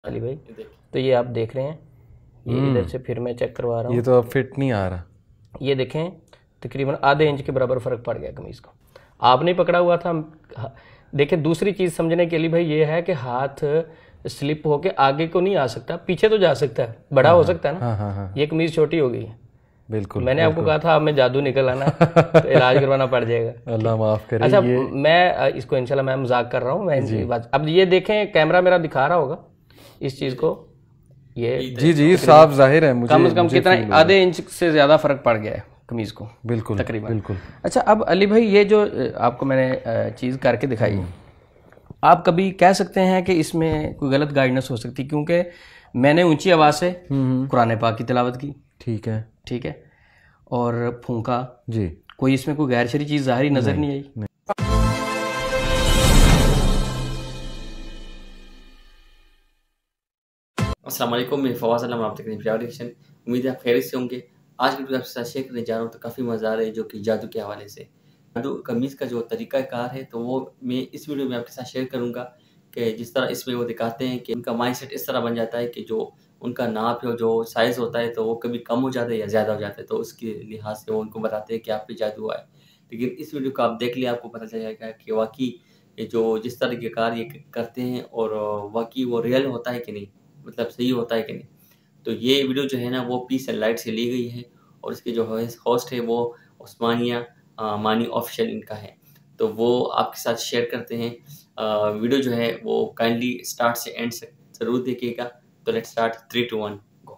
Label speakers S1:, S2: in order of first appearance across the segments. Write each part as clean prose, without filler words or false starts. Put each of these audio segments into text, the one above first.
S1: علی بھائی تو یہ آپ دیکھ رہے ہیں، یہ ادھر سے پھر میں چیک کروا رہا ہوں،
S2: یہ تو اب فٹ نہیں آ رہا،
S1: یہ دیکھیں تقریباً آدھے انچ کے برابر فرق پڑ گیا قمیض کو. آپ نے پکڑا ہوا تھا. دیکھیں دوسری چیز سمجھنے کے لیے بھائی یہ ہے کہ ہاتھ سلپ ہو کے آگے کو نہیں آ سکتا، پیچھے تو جا سکتا ہے، بڑا ہو سکتا ہے نا. یہ قمیض چھوٹی ہو گئی ہے.
S2: بالکل
S1: میں نے آپ کو کہا تھا آپ میں جادو نکل آنا ہے تو علاج کروانا پڑ جائے گا.
S2: اللہ معاف کرے.
S1: اچھا میں اس کو انشاءاللہ میں مذاق کر رہا ہوں. اب یہ دیکھیں کیمرہ میرا دکھا رہا ہوگا اس چیز کو، یہ
S2: جی صاف ظاہر ہے، مجھے
S1: کم از کم کتنا آدھے انچ سے زیادہ فرق پڑ گیا ہے قمیض کو
S2: بالکل
S1: تقریباً.
S2: بالکل.
S1: اچھا اب علی بھائی یہ جو آپ کو میں نے چیز کر کے دکھائی، آپ کبھی کہہ سکتے ہیں کہ اس میں کوئی غلط گائیڈنس ہو سکتی؟ کیونکہ میں نے اونچی آواز سے قرآن پاک کی تلاوت کی، ٹھیک ہے، اور پھونکا جی، کوئی اس میں کوئی غیر شرعی چیز ظاہری نظر نہیں آئی.
S3: السلام علیکم، میں فواز علم، آپ تک ریئیکشن. امید ہے آپ خیریت سے ہوں گے. آج کی ویڈیو آپ کے ساتھ شیئر کرنے جا رہا ہوں تو کافی مزہ آ رہا ہے، جو کہ جادو کے حوالے سے. جادو قمیض کا جو طریقہ کار ہے تو وہ میں اس ویڈیو میں آپ کے ساتھ شیئر کروں گا کہ جس طرح اس میں وہ دکھاتے ہیں کہ ان کا مائنڈ سیٹ اس طرح بن جاتا ہے کہ جو ان کا ناپ ہے، جو سائز ہوتا ہے تو وہ کبھی کم ہو جاتا ہے یا زیادہ ہو جاتا ہے، تو اس کے لحاظ سے وہ ان کو بتاتے ہیں کہ آپ پہ جادو ہوا ہے. لیکن اس ویڈیو کو آپ دیکھ لیں، آپ کو پتہ چل جائے گا کہ واقعی جو جس طرح کے کار یہ کرتے ہیں اور واقعی وہ ریئل ہوتا ہے کہ نہیں، مطلب صحیح ہوتا ہے کہ نہیں. تو یہ ویڈیو جو ہے نا وہ پیس اینڈ لائٹ سے لی گئی ہے، اور اس کے جو ہوسٹ ہے وہ عثمانیہ مانی آفیشیل ان کا ہے. تو وہ آپ کے ساتھ شیئر کرتے ہیں. ویڈیو جو ہے وہ کائنڈلی سٹارٹ سے اینڈ سے ضرور دیکھیے گا. تو لیٹ سٹارٹ 3 2 1 گو.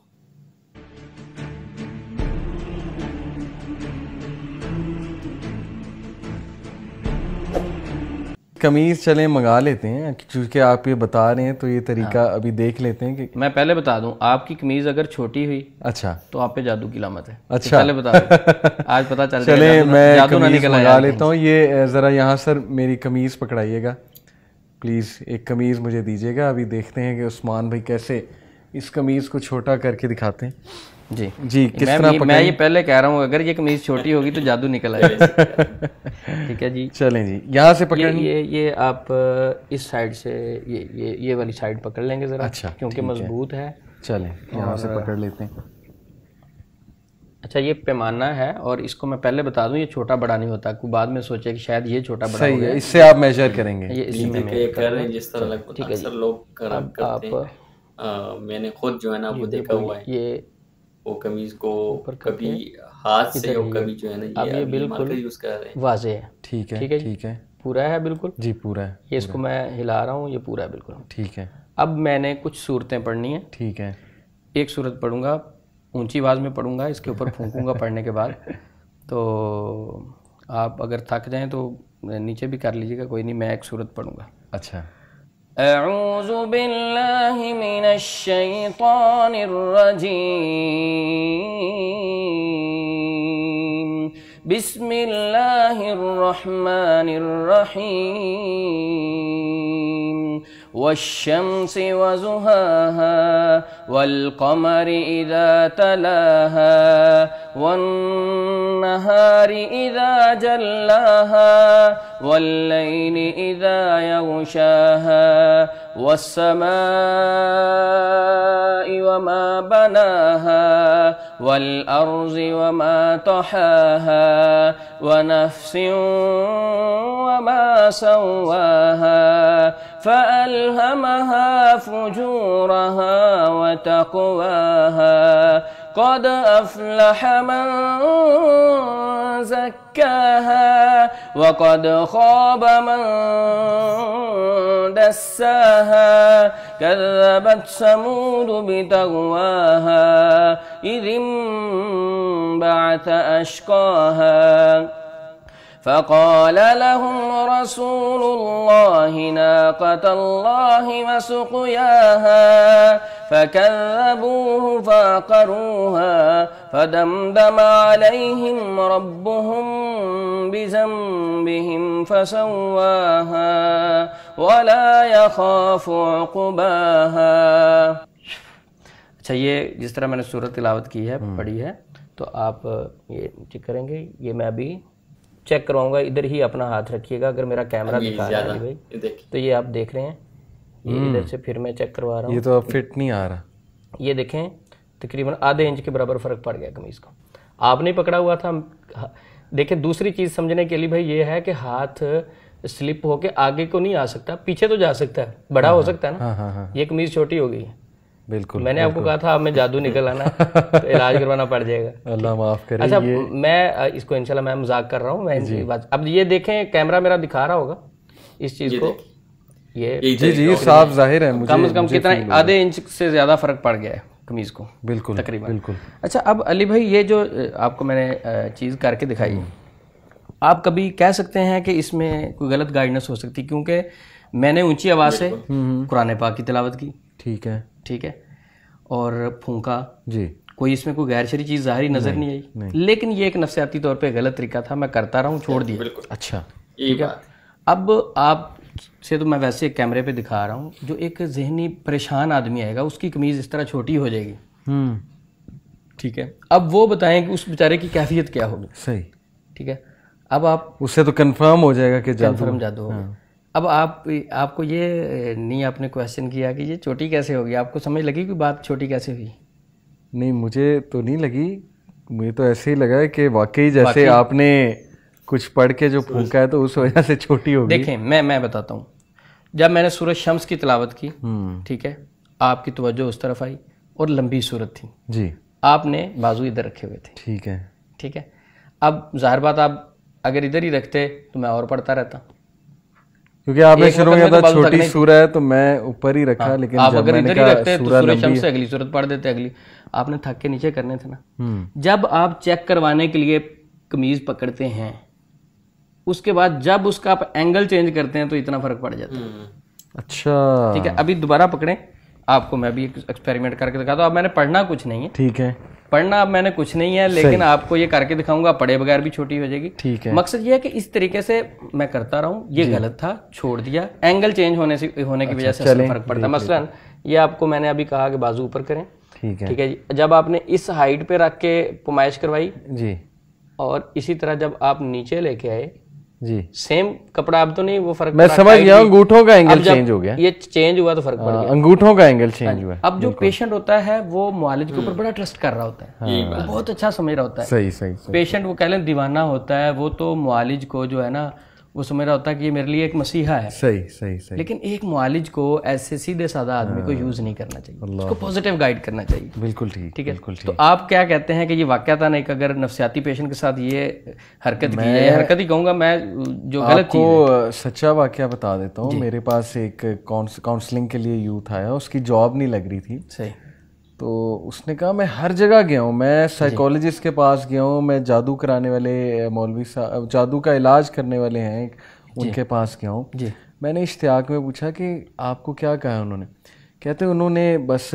S2: قمیض چلیں منگا لیتے ہیں، چونکہ آپ یہ بتا رہے ہیں تو یہ طریقہ ابھی دیکھ لیتے ہیں. کہ
S1: میں پہلے بتا دوں، آپ کی قمیض اگر چھوٹی ہوئی
S2: اچھا تو
S1: آپ پہ جادو کی علامت ہے.
S2: اچھا
S1: پہلے بتا دوں، آج پتہ چل جائے.
S2: چلیں میں قمیض منگا لیتا ہوں. یہ ذرا یہاں سر میری قمیض پکڑائیے گا پلیز، ایک قمیض مجھے دیجیے گا. ابھی دیکھتے ہیں کہ عثمان بھائی کیسے اس قمیض کو چھوٹا کر کے دکھاتے ہیں.
S1: جی
S2: جی کس طرح
S1: میں یہ پہلے کہہ رہا ہوں، اگر یہ قمیض چھوٹی ہوگی تو جادو نکل آئے گا. ٹھیک ہے جی،
S2: چلیں جی یہاں سے پکڑیں.
S1: یہ آپ اس سائڈ سے یہ والی سائڈ پکڑ لیں گے ذرا، کیونکہ مضبوط ہے.
S2: چلیں یہاں سے پکڑ لیتے ہیں.
S1: اچھا یہ پیمانہ ہے، اور اس کو میں پہلے بتا دوں یہ چھوٹا بڑا نہیں ہوتا، کوئی بعد میں سوچے کہ شاید یہ چھوٹا بڑا ہو گیا.
S2: اس سے آپ میجر کریں گے.
S1: یہ اسی میں
S3: کر رہے ہیں جس طرح اکثر لوگ کرتے ہیں. میں نے خود جو ہے نا وہ دیکھا ہوا ہے،
S1: یہ
S3: وہ قمیض کو کبھی ہاتھ سے اور کبھی جو ہے نا یہ بالکل یوز کر رہے ہیں.
S1: واضح ہے.
S2: ٹھیک ہے ٹھیک ہے،
S1: پورا ہے بالکل.
S2: جی پورا ہے.
S1: یہ اس کو میں ہلا رہا ہوں، یہ پورا ہے بالکل.
S2: ٹھیک ہے.
S1: اب میں نے کچھ صورتیں پڑھنی ہیں.
S2: ٹھیک ہے.
S1: ایک صورت پڑھوں گا، اونچی آواز میں پڑھوں گا، اس کے اوپر پھونکوں گا پڑھنے کے بعد. تو آپ اگر تھک جائیں تو نیچے بھی کر لیجیے گا، کوئی نہیں. میں ایک صورت پڑھوں گا.
S2: اچھا.
S1: اعوذ باللہ من الشیطان الرجیم، بسم اللہ الرحمن الرحیم. والشمس وضحاها والقمر إذا تلاها والنهار إذا جلاها والليل إذا يغشاها والسماء وما بناها والأرض وما طحاها ونفس وما سواها فألهمها فجورها وتقواها قد أفلح من زكاها وقد خاب من دساها كذبت ثمود بتغواها إذ انبعث أشقاها فقال لهم رسول الله ناقة الله وسقياها فكذبوه فعقروها فدمدم عليهم ربهم بذنبهم فسواها ولا يخاف عقباها. اچھا یہ جس طرح میں نے سورت تلاوت کی ہے، پڑھی ہے، تو آپ یہ چیک کریں گے. یہ میں ابھی چیک کرواؤں گا، ادھر ہی اپنا ہاتھ رکھیے گا. اگر میرا کیمرہ دکھا رہا ہے بھائی تو یہ آپ دیکھ رہے ہیں یہ ادھر سے پھر میں چیک کروا رہا ہوں.
S2: یہ تو اب فٹ نہیں آ رہا.
S1: یہ دیکھیں تقریباً آدھے انچ کے برابر فرق پڑ گیا قمیض کا. آپ نے پکڑا ہوا تھا. دیکھیں دوسری چیز سمجھنے کے لیے بھائی یہ ہے کہ ہاتھ سلپ ہو کے آگے کو نہیں آ سکتا, پیچھے تو جا سکتا ہے, بڑا ہو سکتا ہے نا. یہ قمیض چھوٹی ہو گئی ہے.
S2: بالکل
S1: میں نے آپ کو کہا تھا اب میں جادو نکل آنا تو علاج کروانا پڑ جائے گا.
S2: اللہ معاف کرے.
S1: اچھا میں اس کو انشاءاللہ میں مذاق کر رہا ہوں. میں اب یہ دیکھیں کیمرہ میرا دکھا رہا ہوگا اس چیز کو. یہ
S2: جی صاف ظاہر ہے مجھے.
S1: کم از کم کتنا آدھے انچ سے زیادہ فرق پڑ گیا ہے قمیض کو.
S2: بالکل
S1: تقریباً.
S2: بالکل.
S1: اچھا اب علی بھائی یہ جو آپ کو میں نے چیز کر کے دکھائی, آپ کبھی کہہ سکتے ہیں کہ اس میں کوئی غلط گائیڈنس ہو سکتی, کیونکہ میں نے اونچی آواز سے قرآن پاک کی تلاوت کی.
S2: ٹھیک ہے.
S1: ٹھیک ہے. اور پھونکا. جی. کوئی اس میں کوئی غیر شرعی چیز ظاہری نظر نہیں آئی, لیکن یہ ایک نفسیاتی طور پہ غلط طریقہ تھا, میں کرتا رہا ہوں, چھوڑ دیا.
S2: اچھا
S1: ٹھیک ہے. اب آپ سے تو میں ویسے کیمرے پہ دکھا رہا ہوں, جو ایک ذہنی پریشان آدمی آئے گا اس کی قمیض اس طرح چھوٹی ہو جائے گی. ٹھیک ہے. اب وہ بتائیں کہ اس بیچارے کی کیفیت کیا ہوگی.
S2: صحیح.
S1: ٹھیک ہے. اب آپ
S2: اس سے تو کنفرم ہو جائے گا کہ
S1: جادو ہوگا. اب آپ کو یہ نہیں آپ نے کویشچن کیا کہ یہ چھوٹی کیسے ہوگی, آپ کو سمجھ لگی کہ بات چھوٹی کیسے ہوئی؟
S2: نہیں مجھے تو نہیں لگی, مجھے تو ایسے ہی لگا کہ واقعی جیسے آپ نے کچھ پڑھ کے جو پھونکا ہے تو اس وجہ سے چھوٹی ہوگی.
S1: دیکھیں میں بتاتا ہوں, جب میں نے سورۃ شمس کی تلاوت کی, ٹھیک ہے, آپ کی توجہ اس طرف آئی اور لمبی صورت تھی. جی. آپ نے بازو ادھر رکھے ہوئے تھے.
S2: ٹھیک ہے.
S1: ٹھیک ہے. اب ظاہر بات آپ اگر ادھر ہی رکھتے تو میں اور پڑھتا رہتا,
S2: کیونکہ آپ نے شروع میں کہا چھوٹی سورہ ہے تو میں اوپر ہی رکھا, لیکن
S1: آپ اگر ادھر ہی رکھتے تو سورۃ شمس سے اگلی صورت پڑھ دیتے. اگلی آپ نے تھک کے نیچے کرنے تھے نا. جب آپ چیک کروانے کے لیے قمیض پکڑتے ہیں, اس کے بعد جب اس کا آپ اینگل چینج کرتے ہیں تو اتنا فرق پڑ جاتا ہے.
S2: اچھا
S1: ٹھیک ہے. ابھی دوبارہ پکڑیں, آپ کو میں بھی ایکسپیریمنٹ کر کے دکھاتا ہوں. اب میں نے پڑھنا کچھ نہیں ہے.
S2: ٹھیک ہے.
S1: پڑھنا اب میں نے کچھ نہیں ہے, لیکن آپ کو یہ کر کے دکھاؤں گا, پڑھے بغیر بھی چھوٹی ہو جائے گی.
S2: ٹھیک ہے.
S1: مقصد یہ ہے کہ اس طریقے سے میں کرتا رہا ہوں. یہ غلط تھا, چھوڑ دیا. اینگل چینج ہونے کی وجہ سے اصل فرق پڑتا ہے. مثلاً یہ آپ کو میں نے ابھی کہا کہ بازو اوپر کریں. ٹھیک ہے جی. جب آپ نے اس ہائٹ پہ رکھ کے پمائش کروائی جی, اور اسی طرح جب آپ نیچے لے کے آئے جی, سیم کپڑا اب تو نہیں, وہ فرق
S2: میں سمجھ گیا, انگوٹھوں کا اینگل چینج ہو گیا.
S1: یہ چینج ہوا تو فرق پڑ گیا,
S2: انگوٹھوں کا اینگل چینج ہوا.
S1: اب جو پیشنٹ ہوتا ہے وہ معالج کے اوپر بڑا ٹرسٹ کر رہا ہوتا ہے, وہ بہت اچھا سمجھ رہا ہوتا ہے.
S2: صحیح صحیح.
S1: پیشنٹ وہ کہہ لیں دیوانہ ہوتا ہے, وہ تو معالج کو جو ہے نا وہ سمجھ رہا ہوتا ہے کہ یہ میرے لیے ایک مسیحا ہے.
S2: صحیح صحیح صحیح.
S1: لیکن ایک معالج کو ایسے سیدھے سادہ آدمی کو یوز نہیں کرنا چاہیے, اس کو پازیٹیو گائیڈ کرنا چاہیے.
S2: بالکل ٹھیک.
S1: ٹھیک ہے. تو آپ کیا کہتے ہیں کہ یہ واقعتاً ایک اگر نفسیاتی پیشنٹ کے ساتھ یہ حرکت کی ہے, حرکت ہی کہوں گا میں, جو غلط چیز ہے.
S2: آپ کو سچا واقعہ بتا دیتا ہوں. میرے پاس ایک کاؤنسلنگ کے لیے یوتھ آیا, اس کی جاب نہیں لگ رہی تھی.
S1: صحیح.
S2: تو اس نے کہا میں ہر جگہ گیا ہوں, میں سائیکالوجسٹ کے پاس گیا ہوں, میں جادو کرانے والے مولوی صاحب, جادو کا علاج کرنے والے ہیں, ان کے پاس گیا ہوں. جی. میں نے اشتیاق میں پوچھا کہ آپ کو کیا کہا انہوں نے. کہتے انہوں نے بس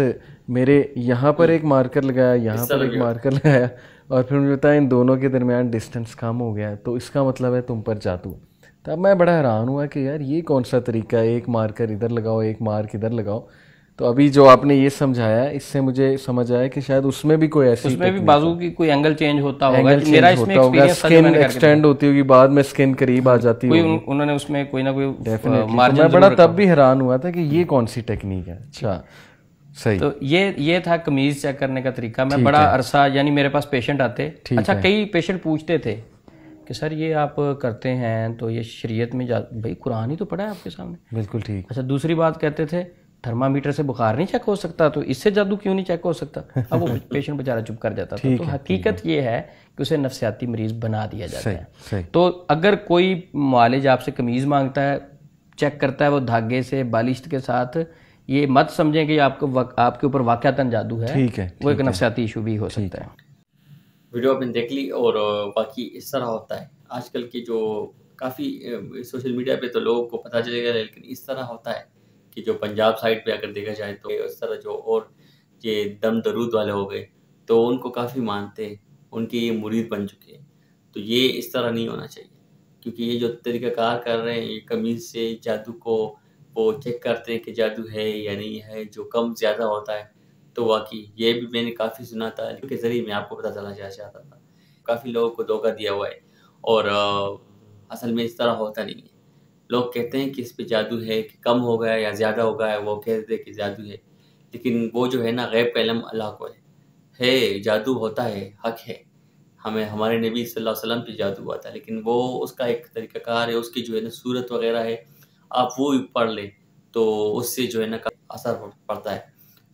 S2: میرے یہاں پر ایک مارکر لگایا, یہاں پر ایک مارکر لگایا, اور پھر مجھے بتایا ان دونوں کے درمیان ڈسٹینس کم ہو گیا ہے, تو اس کا مطلب ہے تم پر جادو. تب میں بڑا حیران ہوا کہ یار یہ کون سا طریقہ ہے, ایک مارکر ادھر لگاؤ, ایک مارک ادھر لگاؤ. تو ابھی جو آپ نے یہ سمجھایا اس سے مجھے سمجھ آیا کہ شاید اس میں بھی کوئی ایسی,
S1: اس میں بھی بازو کی کوئی اینگل چینج ہوتا ہوگا. میرا اس میں ایکسپیرینس
S2: سکن ایکسٹینڈ ہوتی ہوگی, بعد میں سکن قریب آ جاتی ہوگی.
S1: انہوں نے اس میں کوئی نہ کوئی
S2: مارجن. میں بڑا تب بھی حیران ہوا تھا کہ یہ کون سی ٹیکنیک ہے. اچھا صحیح.
S1: تو یہ تھا قمیض چیک کرنے کا طریقہ. میں بڑا عرصہ, یعنی میرے پاس پیشنٹ آتے, اچھا کئی پیشنٹ پوچھتے تھے کہ سر یہ آپ کرتے ہیں تو یہ شریعت میں بھائی قرآن ہی تو پڑھا ہے آپ کے سامنے.
S2: بالکل ٹھیک.
S1: اچھا دوسری بات کہتے تھے تھرمامیٹر سے بخار نہیں چیک ہو سکتا, تو اس سے جادو کیوں نہیں چیک ہو سکتا. اب وہ پیشنٹ بیچارہ چپ کر جاتا تھا. تو حقیقت یہ ہے کہ اسے نفسیاتی مریض بنا دیا جاتا ہے. تو اگر کوئی معالج آپ سے قمیض مانگتا ہے, چیک کرتا ہے وہ دھاگے سے بالشت کے ساتھ, یہ مت سمجھیں کہ آپ کے اوپر واقعتاً جادو ہے, وہ ایک نفسیاتی ایشو بھی ہو سکتا ہے.
S3: ویڈیو آپ نے دیکھ لی, اور باقی اس طرح ہوتا ہے آج کل کی جو کافی سوشل میڈیا پہ تو لوگوں کو پتہ چلے گا, لیکن اس طرح ہوتا ہے کہ جو پنجاب سائڈ پہ اگر دیکھا جائے تو اس طرح جو اور یہ دم درود والے ہو گئے تو ان کو کافی مانتے ہیں, ان کے یہ مرید بن چکے ہیں. تو یہ اس طرح نہیں ہونا چاہیے, کیونکہ یہ جو طریقہ کار کر رہے ہیں, یہ قمیض سے جادو کو وہ چیک کرتے ہیں کہ جادو ہے یا نہیں ہے, جو کم زیادہ ہوتا ہے. تو واقعی یہ بھی میں نے کافی سنا تھا, کے ذریعے میں آپ کو پتہ چلا چاہتا تھا. کافی لوگوں کو دھوکہ دیا ہوا ہے, اور اصل میں اس طرح ہوتا نہیں ہے. لوگ کہتے ہیں کہ اس پہ جادو ہے، کہ کم ہو گیا یا زیادہ ہو گیا ہے، وہ کہتے ہیں کہ جادو ہے، لیکن وہ جو ہے نا غیب کا علم اللہ کو ہے، جادو ہوتا ہے، حق ہے، ہمیں ہمارے نبی صلی اللہ علیہ وسلم پہ جادو ہوا تھا، لیکن وہ اس کا ایک طریقہ کار ہے، اس کی جو ہے نا صورت وغیرہ ہے، آپ وہ پڑھ لیں تو اس سے جو ہے نا اثر پڑتا ہے۔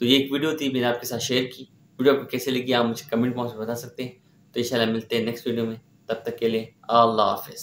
S3: تو یہ ایک ویڈیو تھی، میں نے آپ کے ساتھ شیئر کی۔ ویڈیو آپ کو کیسے لگی آپ مجھے کمنٹ باکس میں بتا سکتے ہیں۔ تو انشاءاللہ ملتے ہیں نیکسٹ ویڈیو میں، تب تک کے لیے اللہ حافظ۔